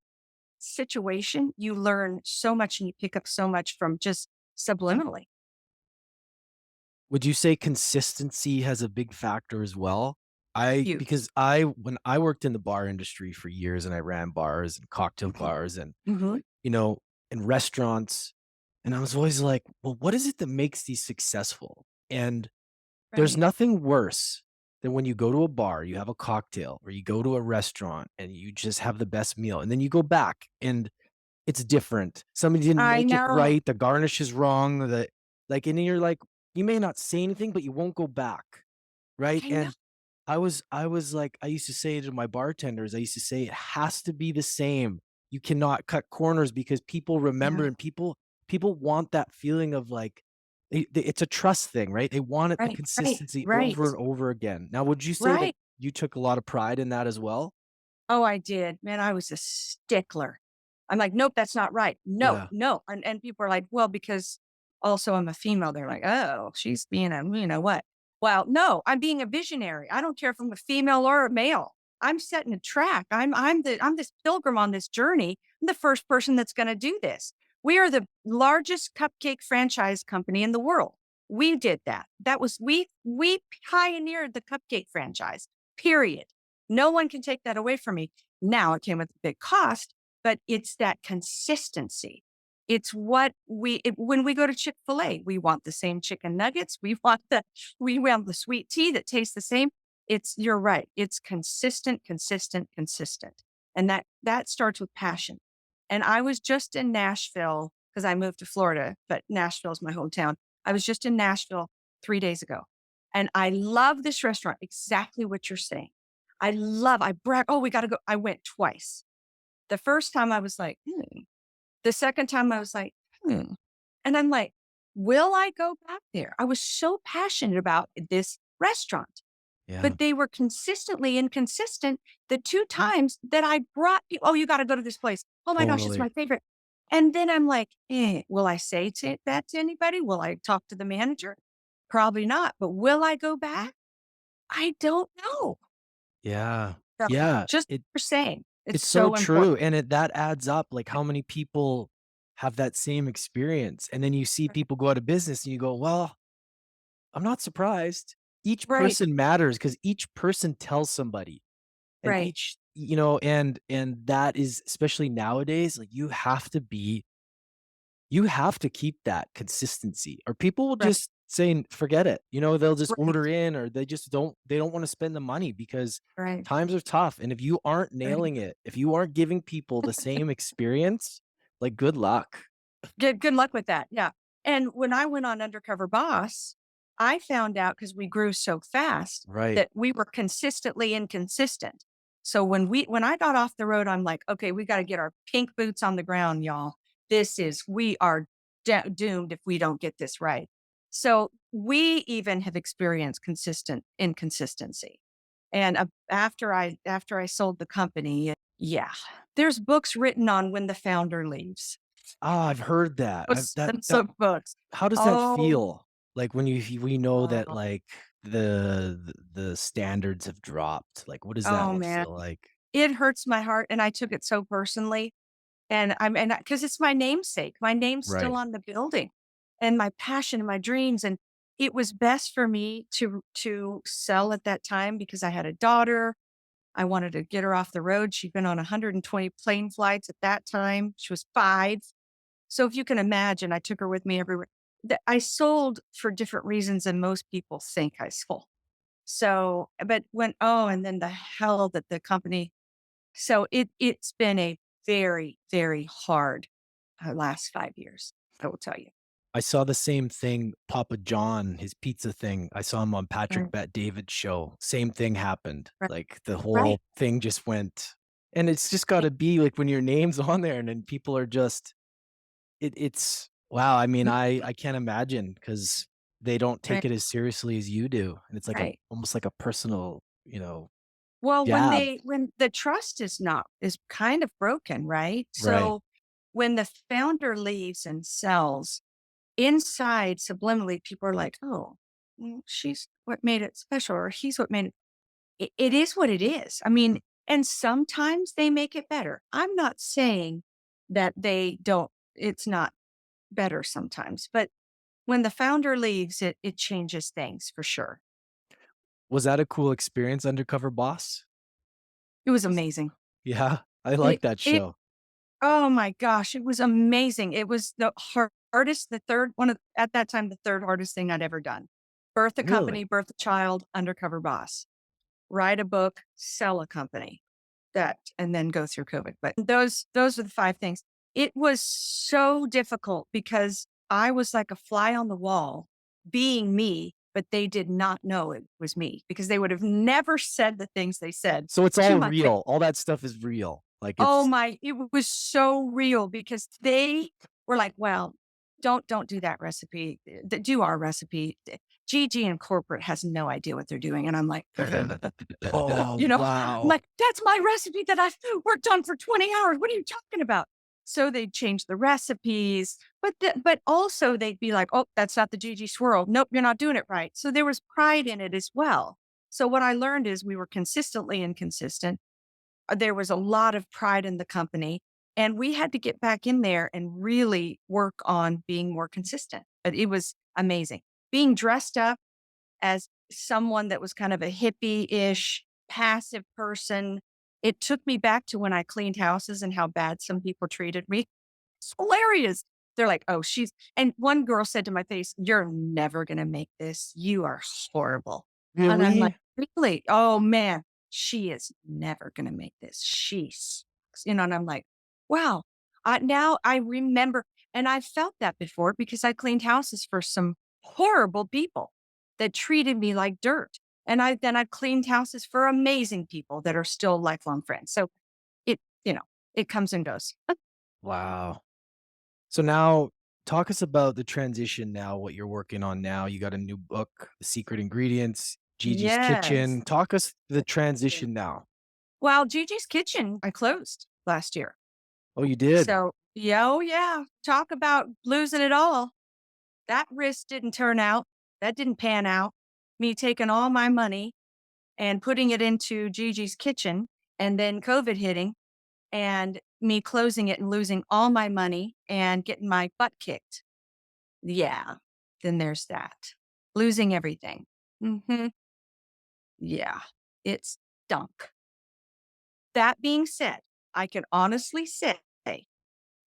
situation, you learn so much and you pick up so much from just subliminally. Would you say consistency has a big factor as well? I Huge. because when I worked in the bar industry for years and I ran bars and cocktail bars and Hmm. you know, in restaurants, and I was always like, well, what is it that makes these successful? And there's Right. nothing worse than when you go to a bar, you have a cocktail, or you go to a restaurant and you just have the best meal. And then you go back and it's different. Somebody didn't I make it know. right. The garnish is wrong. And then you're like, you may not say anything, but you won't go back. Right. I know. And I was like, I used to say to my bartenders, I used to say, it has to be the same. You cannot cut corners because people remember, Yeah. and people want that feeling of like, it's a trust thing, right? They want it, the Right. Right. consistency Right. over and over again. Now, would you say that Right. you took a lot of pride in that as well? Oh, I did. Man, I was a stickler. I'm like, nope, that's not right. No, Yeah. no. And people are like, well, because also I'm a female. They're like, oh, she's being a, you know what? Well, no, I'm being a visionary. I don't care if I'm a female or a male. I'm setting a track. I'm this pilgrim on this journey. I'm the first person that's going to do this. We are the largest cupcake franchise company in the world. We did that. That was we pioneered the cupcake franchise. Period. No one can take that away from me. Now it came with a big cost, but it's that consistency. It's what when we go to Chick-fil-A, we want the same chicken nuggets. We want the sweet tea that tastes the same. You're right. It's consistent, consistent, consistent. And that starts with passion. And I was just in Nashville because I moved to Florida, but Nashville's my hometown. I was just in Nashville 3 days ago. And I love this restaurant, exactly what you're saying. I brag, oh, we got to go. I went twice. The first time I was like, hmm. The second time I was like, hmm. And I'm like, will I go back there? I was so passionate about this restaurant, Yeah. but they were consistently inconsistent. The two times that I brought people, oh, you got to go to this place. Oh my gosh, it's Totally. my favorite. And then I'm like, will I say that to anybody? Will I talk to the manager? Probably not. But will I go back? I don't know. Yeah. So Yeah. just for saying, it's It's so so true, important. and that adds up, like, how many people have that same experience, and then you see people go out of business, and you go, "Well, I'm not surprised." Each Right, person matters because each person tells somebody, and right, each and that is especially nowadays, like, you have to keep that consistency, or people will right, just say, "Forget it." They'll just right, order in, or they don't wanna spend the money because right, times are tough, and if you aren't right. nailing it, if you aren't giving people the same experience, like, good luck. Good luck with that. Yeah. And when I went on Undercover Boss, I found out because we grew so fast Right. that we were consistently inconsistent. So when I got off the road, I'm like, okay, we got to get our pink boots on the ground, y'all. We are doomed if we don't get this right. So we even have experienced consistent inconsistency. And after I sold the company, yeah, there's books written on when the founder leaves. Ah, I've heard that. I've Books that and that some books. how does that Oh, feel? Like, when we know that, oh, like, the standards have dropped, like, what does that oh, one man. feel like? It hurts my heart, and I took it so personally, and because it's my namesake. My name's still Right. on the building, and my passion and my dreams, and it was best for me to sell at that time because I had a daughter. I wanted to get her off the road. She'd been on 120 plane flights at that time. She was 5. So if you can imagine, I took her with me everywhere. I sold for different reasons than most people think I sold. So, but and then the hell that the company, so it's been a very, very hard last 5 years, I will tell you. I saw the same thing, Papa John, his pizza thing. I saw him on Patrick Right, Bet-David's show. Same thing happened. right, Like, the right. whole thing just went, and it's just gotta be, like, when your name's on there and then people are just it's wow, I mean, Mm, I can't imagine because they don't take right, it as seriously as you do, and it's like a right. almost like a personal, Well, jab. when the trust is kind of broken, right? Right. So when the founder leaves and sells, inside subliminally, people are like, oh, she's what made it special, or he's what made it. It is what it is. I mean, and sometimes they make it better. I'm not saying that they don't, it's not better sometimes, but when the founder leaves, it changes things for sure. Was that a cool experience, Undercover Boss? It was amazing. Yeah, I like It, that it, show. oh my gosh, it was amazing. It was the hardest, the third one at that time, the third hardest thing I'd ever done. Birth a company, Really? birth a child, undercover boss, write a book, sell a company. That and then go through COVID. But those are the 5 things. It was so difficult because I was like a fly on the wall being me, but they did not know it was me because they would have never said the things they said So it's to all my face. real. All that stuff is real. Like Oh it's my, it was so real because they were like, well, don't do that recipe. Do our recipe. Gigi in corporate has no idea what they're doing. And I'm like, oh you know, I'm wow. like, that's my recipe that I've worked on for 20 hours. What are you talking about? So they'd change the recipes, but also they'd be like, oh, that's not the Gigi swirl. Nope, you're not doing it right. So there was pride in it as well. So what I learned is we were consistently inconsistent. There was a lot of pride in the company, and we had to get back in there and really work on being more consistent. But it was amazing. Being dressed up as someone that was kind of a hippie-ish, passive person, it took me back to when I cleaned houses and how bad some people treated me. It's hilarious. They're like, oh, and one girl said to my face, you're never going to make this. You are horrible. And I'm like, Really? really? Oh man, she is never going to make this. She's, and I'm like, wow. Now I remember, and I felt that before because I cleaned houses for some horrible people that treated me like dirt. And I've cleaned houses for amazing people that are still lifelong friends. So it, it comes and goes. Wow. So now talk us about the transition now, what you're working on now. You got a new book, The Secret Ingredients, Gigi's Yes. Kitchen. Talk us the transition now. Well, Gigi's Kitchen, I closed last year. Oh, you did? So, yeah, oh yeah. Talk about losing it all. That risk didn't turn out. That didn't pan out. Me taking all my money and putting it into Gigi's Kitchen and then COVID hitting and me closing it and losing all my money and getting my butt kicked. Yeah. Then there's that. Losing everything. Yeah. It stunk. That being said, I can honestly say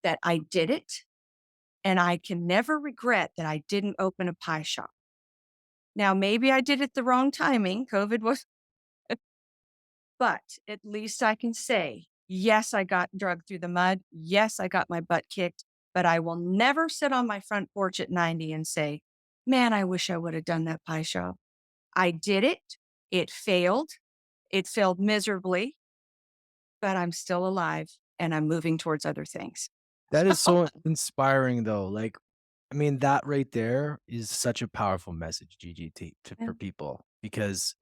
that I did it and I can never regret that I didn't open a pie shop. Now, maybe I did it the wrong timing. COVID was, but at least I can say, yes, I got dragged through the mud. Yes, I got my butt kicked, but I will never sit on my front porch at 90 and say, man, I wish I would have done that pie shop. I did it. It failed. It failed miserably, but I'm still alive and I'm moving towards other things. That is so inspiring though. Like, I mean, that right there is such a powerful message, Gigi, for people, because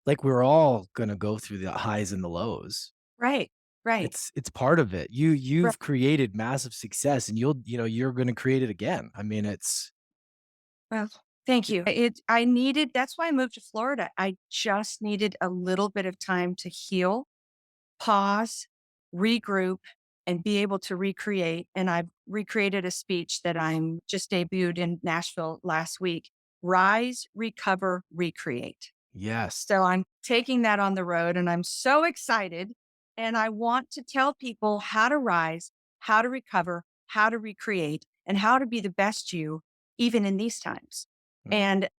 like we're all gonna go through the highs and the lows. Right. Right. It's part of it. Right. You've created massive success and you're gonna create it again. I mean, it's Well, thank you. I needed, that's why I moved to Florida. I just needed a little bit of time to heal, pause, regroup, and be able to recreate. And I've recreated a speech that I'm just debuted in Nashville last week. Rise, recover, recreate. yes. So I'm taking that on the road and I'm so excited. And I want to tell people how to rise, how to recover, how to recreate, and how to be the best you, even in these times. Mm. And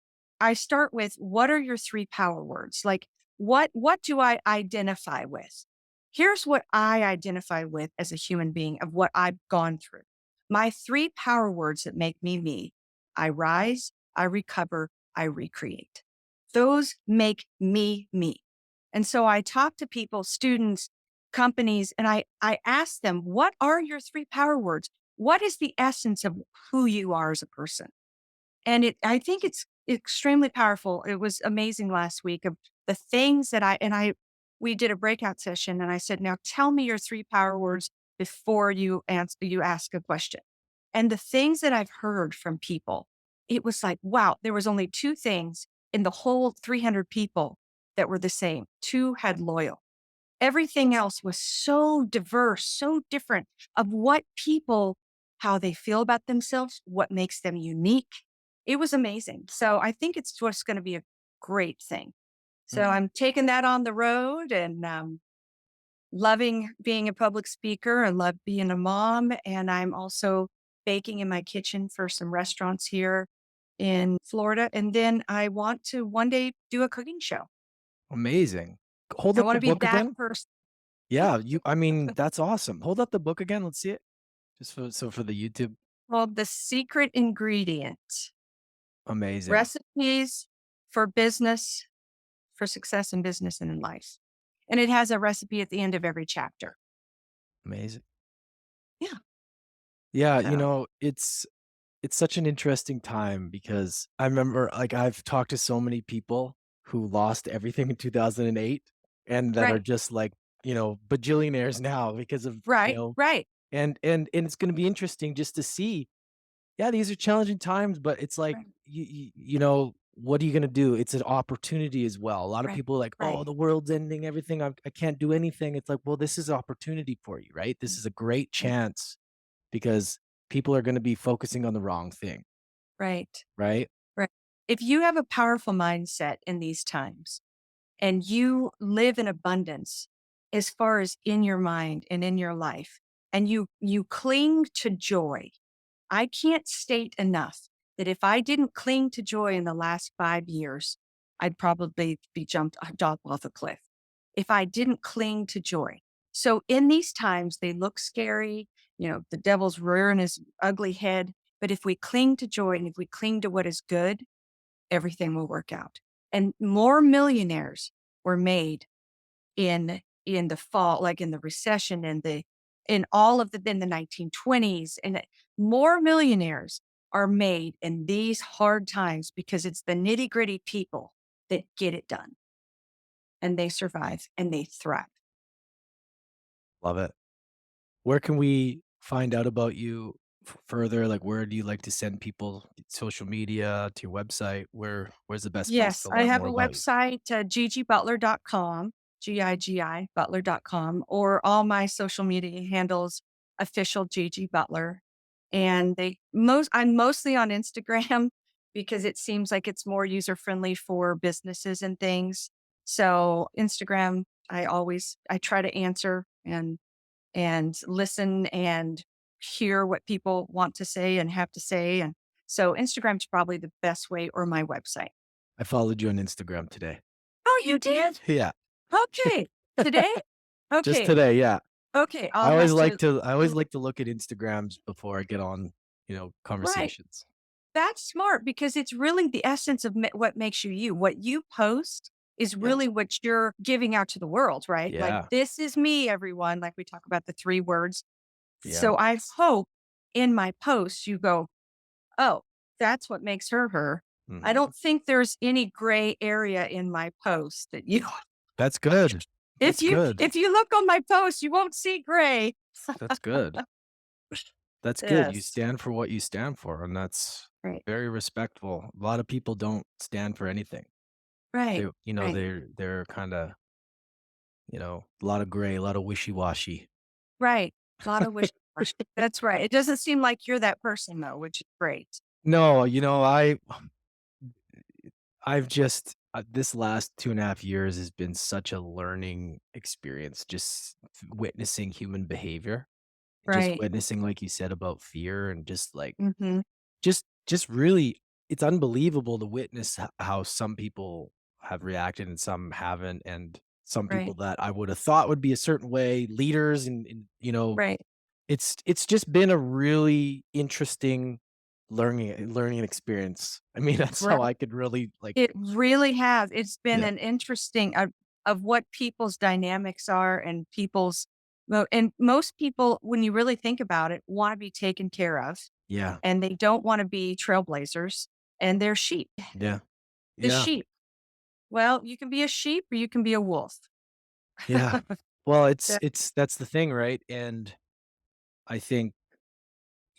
I start with, what are your 3 power words? Like, what do I identify with? Here's what I identify with as a human being of what I've gone through. My 3 power words that make me me. I rise, I recover, I recreate. Those make me me. And so I talk to people, students, companies, and I ask them, what are your 3 power words? What is the essence of who you are as a person? And I think it's extremely powerful. It was amazing last week of the things that we did a breakout session and I said, now tell me your 3 power words before you ask a question. And the things that I've heard from people, it was like, wow, there was only 2 things in the whole 300 people that were the same. 2 had loyal. Everything else was so diverse, so different of what people, how they feel about themselves, what makes them unique. It was amazing. So I think it's just going to be a great thing. So I'm taking that on the road and loving being a public speaker and love being a mom. And I'm also baking in my kitchen for some restaurants here in Florida. And then I want to one day do a cooking show. Amazing. Hold I up want the to be book that again. person. Yeah, I mean, that's awesome. Hold up the book again. Let's see it. Just for the YouTube. Called The Secret Ingredient. Amazing. Recipes for business, for success in business and in life. And it has a recipe at the end of every chapter. Amazing. Yeah. Yeah, So, it's such an interesting time because I remember, like, I've talked to so many people who lost everything in 2008 and that are right, just like, bajillionaires now because of, right, right, and it's gonna be interesting just to see. Yeah, these are challenging times, but it's like, right, what are you gonna do? It's an opportunity as well. A lot of right, people are like, right. "Oh, the world's ending, everything. I can't do anything." It's like, well, this is opportunity for you, right? This is a great Right. chance because people are gonna be focusing on the wrong thing, Right. right? Right. If you have a powerful mindset in these times and you live in abundance as far as in your mind and in your life, and you cling to joy, I can't state enough that if I didn't cling to joy in the last 5 years, I'd probably be jumped off a cliff if I didn't cling to joy. So in these times, they look scary. The devil's rearing his ugly head. But if we cling to joy and if we cling to what is good, everything will work out. And more millionaires were made in the fall, like in the recession and in all of the in the 1920s. And more millionaires are made in these hard times because it's the nitty-gritty people that get it done and they survive and they thrive. Love it. Where can we find out about you further? Like, where do you like to send people? Social media, to your website? Where's the best place Yes, to I learn have more a about you? website, gigibutler.com, Gigi butler.com, or all my social media handles, official Gigi Butler. And I'm mostly on Instagram because it seems like it's more user friendly for businesses and things. So Instagram, I try to answer and listen and hear what people want to say and have to say. And so Instagram's probably the best way, or my website. I followed you on Instagram today. Oh, you did? Yeah. Okay. Today? Just Okay. today, yeah. Okay. I'll have to. I always like to look at Instagrams before I get on, Right. conversations. That's smart because it's really the essence of what makes you you. What you post is Yeah. really what you're giving out to the world, right? Like, Yeah. this is me, everyone. Like we talk about the 3 words. Yeah. So I hope in my posts you go, oh, that's what makes her her. I Mhm. don't think there's any gray area in my post that you That's good. if That's you good. if you look on my post, you won't see gray. That's good. That's good. You Yes. stand for what you stand for, and that's Right. very respectful. A lot of people don't stand for anything. Right. Right. They're kinda, a lot of gray, a lot of wishy-washy. Right. A lot of wish. That's right. It doesn't seem like you're that person though, which is great. No, I've just this last 2.5 years has been such a learning experience, just witnessing human behavior, just Right. witnessing, like you said, about fear and just like Mhm. just really, it's unbelievable to witness how some people have reacted and some haven't, and some people Right. that I would have thought would be a certain way, leaders, and Right. it's just been a really interesting learning experience. I mean, that's Right. how I could really like. It really has. It's been Yeah, an interesting of what people's dynamics are and and most people, when you really think about it, want to be taken care of yeah, and they don't want to be trailblazers and they're sheep. yeah, The yeah, sheep. Well, you can be a sheep or you can be a wolf. yeah. Well, That- it's that's the thing, right? And I think,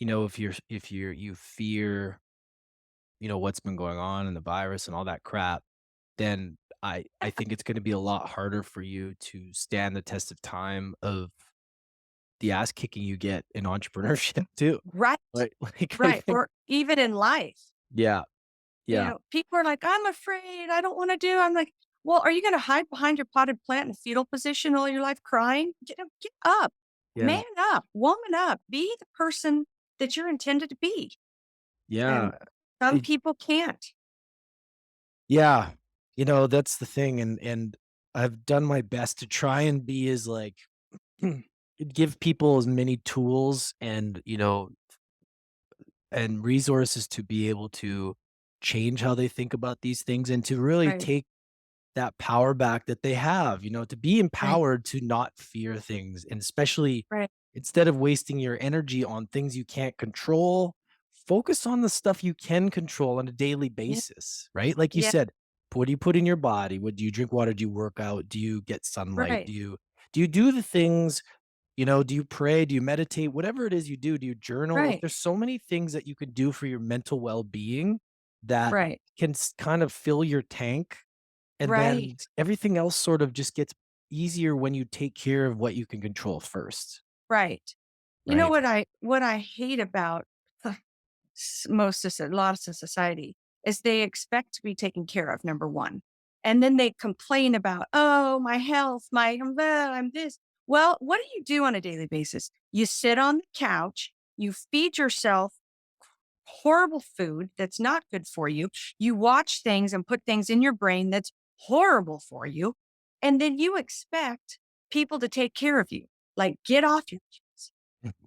if you fear, what's been going on and the virus and all that crap, then I think it's going to be a lot harder for you to stand the test of time of the ass kicking you get in entrepreneurship too. right. Like I Right. think, Or even in life. yeah, yeah, People are like, I'm afraid. I don't want to do. I'm like, well, are you going to hide behind your potted plant in fetal position all your life crying? Get up, yeah, man up, woman up, be the person that you're intended to be. And yeah. some It, people can't. yeah, that's the thing, and I've done my best to try and be as like give people as many tools and resources to be able to change how they think about these things and to really Right. take that power back that they have, to be Right. empowered to not fear things. And especially Right. instead of wasting your energy on things you can't control, focus on the stuff you can control on a daily Yeah. basis, right? Like you Yeah. said, what do you put in your body? What do you drink water? Do you work out? Do you get sunlight? Right. Do you do the things, do you pray? Do you meditate? Whatever it is you do you journal? Like Right. there's so many things that you can do for your mental well-being that Right. can kind of fill your tank, and then Right. everything else sort of just gets easier when you take care of what you can control first, Right. You know right? what I hate about most of a lot of society is they expect to be taken care of, number one. And then they complain about, oh, my health, I'm this. Well, what do you do on a daily basis? You sit on the couch, you feed yourself horrible food that's not good for you. You watch things and put things in your brain that's horrible for you. And then you expect people to take care of you. Like, get off your kids,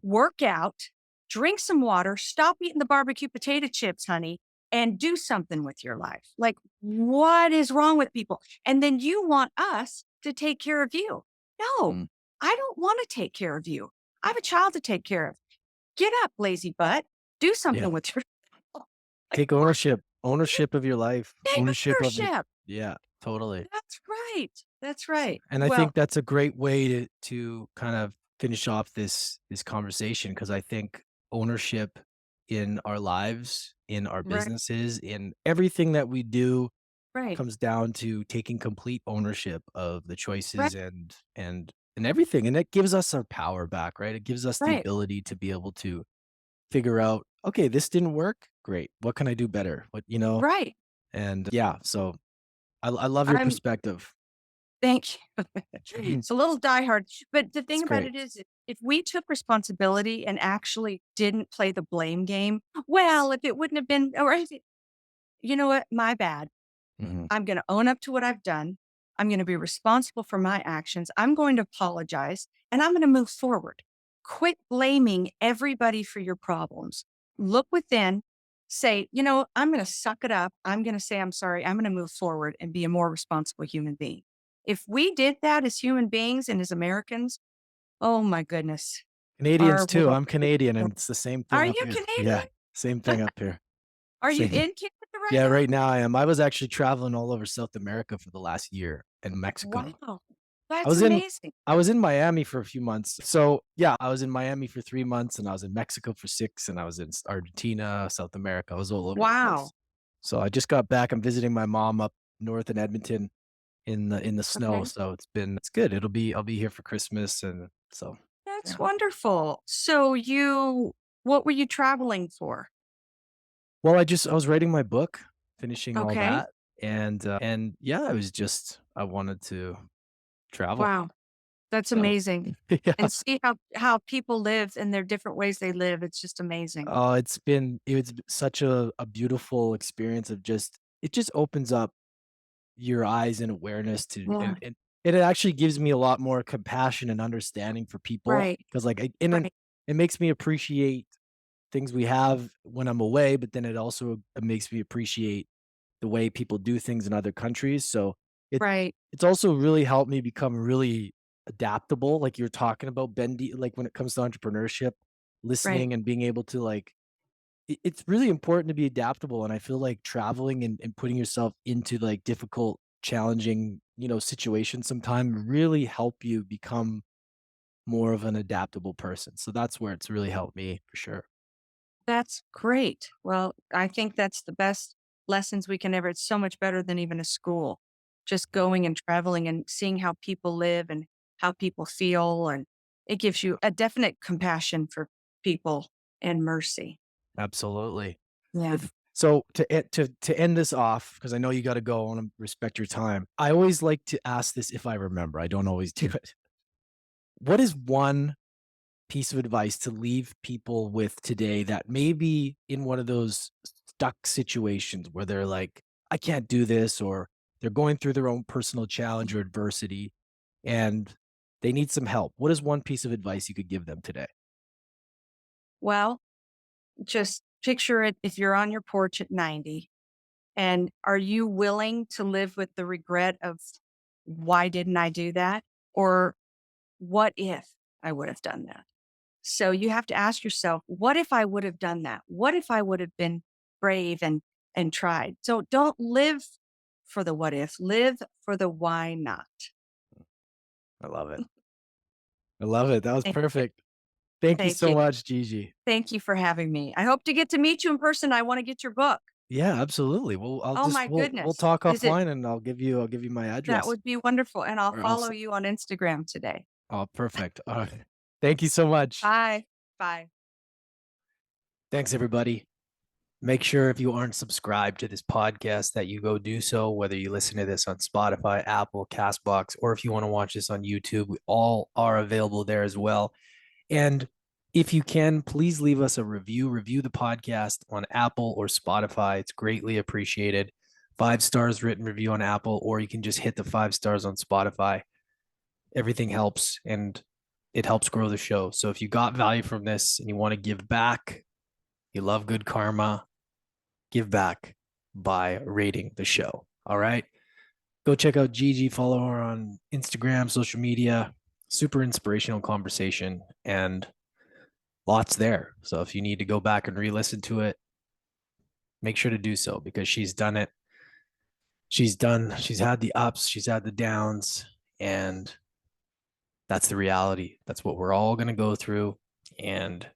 work out, drink some water, stop eating the barbecue potato chips, honey, and do something with your life. Like, what is wrong with people? And then you want us to take care of you. No, Mm, I don't want to take care of you. I have a child to take care of. Get up, lazy butt. Do yeah. something with your like, Take what? ownership of your life, Take ownership of the ownership. yeah, totally. That's right. That's right. And I Well, think that's a great way to kind of finish off this conversation because I think ownership in our lives, in our right, businesses, in everything that we do right, comes down to taking complete ownership of the right, choices and everything. And it gives us our power back, right? It gives us the right, ability to be able to figure out, okay, this didn't work. Great. What can I do better? right. And yeah, so I love your I'm perspective. thank you. Mhm. It's a little diehard, but the It's thing about great. it is if we took responsibility and actually didn't play the blame game, well, if it wouldn't have been, or if it, you know what, my bad. Mhm. I'm going to own up to what I've done. I'm going to be responsible for my actions. I'm going to apologize and I'm going to move forward. Quit blaming everybody for your problems. Look within, say, I'm going to suck it up. I'm going to say, I'm sorry. I'm going to move forward and be a more responsible human being. If we did that as human beings and as Americans, oh my goodness, Canadians our too. world. I'm Canadian, and it's the same Are thing up you here. Yeah, Canadian? same thing up here. Are you Same. in Canada right Yeah, now? right now I am. I was actually traveling all over South America for the last year and Mexico. Wow. I That's was in amazing. I was in Miami for a few months. So, yeah, I was in Miami for 3 months, and I was in Mexico for 6, and I was in Argentina, South America. I was all over the place. Wow. So, I just got back. I'm visiting my mom up north in Edmonton in the snow, Okay. so it's good. I'll be here for Christmas, and so, That's yeah. wonderful. So what were you traveling for? Well, I was writing my book, finishing all Okay. that, and yeah, I wanted to travel. Wow. That's So, amazing. yeah. And see how people live and their different ways they live. It's just amazing. Oh, it's such a beautiful experience of just it just opens up your eyes and awareness to Yeah. and it actually gives me a lot more compassion and understanding for people Right. because like and then Right. it makes me appreciate things we have when I'm away, but then it also makes me appreciate the way people do things in other countries. So it Right. it's also really helped me become really adaptable, like you're talking about bendy like when it comes to entrepreneurship, Right. listening and being able to like it's really important to be adaptable, and I feel like traveling and putting yourself into, like, difficult, challenging, situations sometime really help you become more of an adaptable person, so that's where it's really helped me for sure. That's great. Well, I think that's the best lessons we can ever. It's so much better than even a school. Just going and traveling and seeing how people live and how people feel. And it gives you a definite compassion for people and mercy. Absolutely. Yeah. So to end this off, because I know you gotta go, I wanna respect your time, I always like to ask this if I remember, I don't always do it. What is one piece of advice to leave people with today that may be in one of those stuck situations where they're like, I can't do this, or they're going through their own personal challenge or adversity and they need some help? What is one piece of advice you could give them today? Well, just picture it if you're on your porch at 90 And are you willing to live with the regret of why didn't I do that? Or what if I would have done that? So you have to ask yourself, what if I would have done that? What if I would have been brave and tried? So don't live for the what if, live for the why not. I love it. I love it. That was Thank perfect. Thank you thank so you. much, Gigi. Thank you for having me. I hope to get to meet you in person. I want to get your book. Yeah, absolutely. Well, Oh my we'll goodness. talk Is it offline and I'll give you my That address. would be wonderful. And I'll Or follow you on Instagram today. oh, perfect. All right. Thank you so much. Bye. Bye. Thanks, everybody. Make sure if you aren't subscribed to this podcast that you go do so, whether you listen to this on Spotify, Apple, Castbox, or if you want to watch this on YouTube, we all are available there as well. And if you can, please leave us a review. Review the podcast on Apple or Spotify. It's greatly appreciated. 5 stars written review on Apple, or you can just hit the 5 stars on Spotify. Everything helps and it helps grow the show. So if you got value from this and you want to give back, you love good karma, give back by rating the show. All right. Go check out Gigi, follow her on Instagram, social media. Super inspirational conversation and lots there. So if you need to go back and re-listen to it, make sure to do so because she's done it. She's had the ups, she's had the downs, and that's the reality. That's what we're all going to go through. And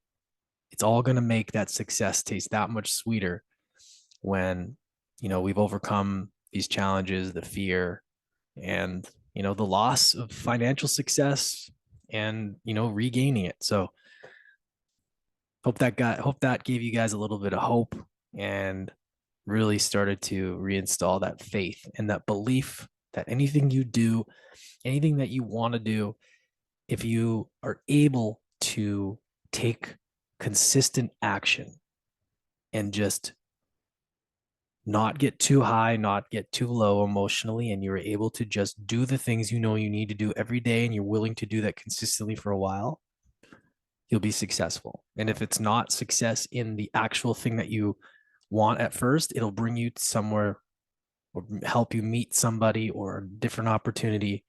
it's all going to make that success taste that much sweeter when, we've overcome these challenges, the fear and, the loss of financial success and, regaining it. So hope that gave you guys a little bit of hope and really started to reinstall that faith and that belief that anything you do, anything that you want to do, if you are able to take consistent action and just not get too high, not get too low emotionally, and you're able to just do the things you know you need to do every day and you're willing to do that consistently for a while, you'll be successful. And if it's not success in the actual thing that you want at first, it'll bring you somewhere or help you meet somebody or a different opportunity.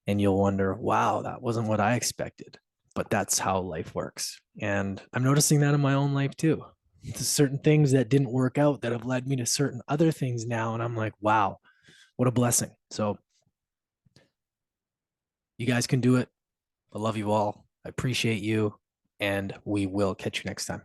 And you'll wonder, wow, that wasn't what I expected. But that's how life works. And I'm noticing that in my own life too. There's certain things that didn't work out that have led me to certain other things now. And I'm like, wow, what a blessing. So you guys can do it. I love you all. I appreciate you. And we will catch you next time.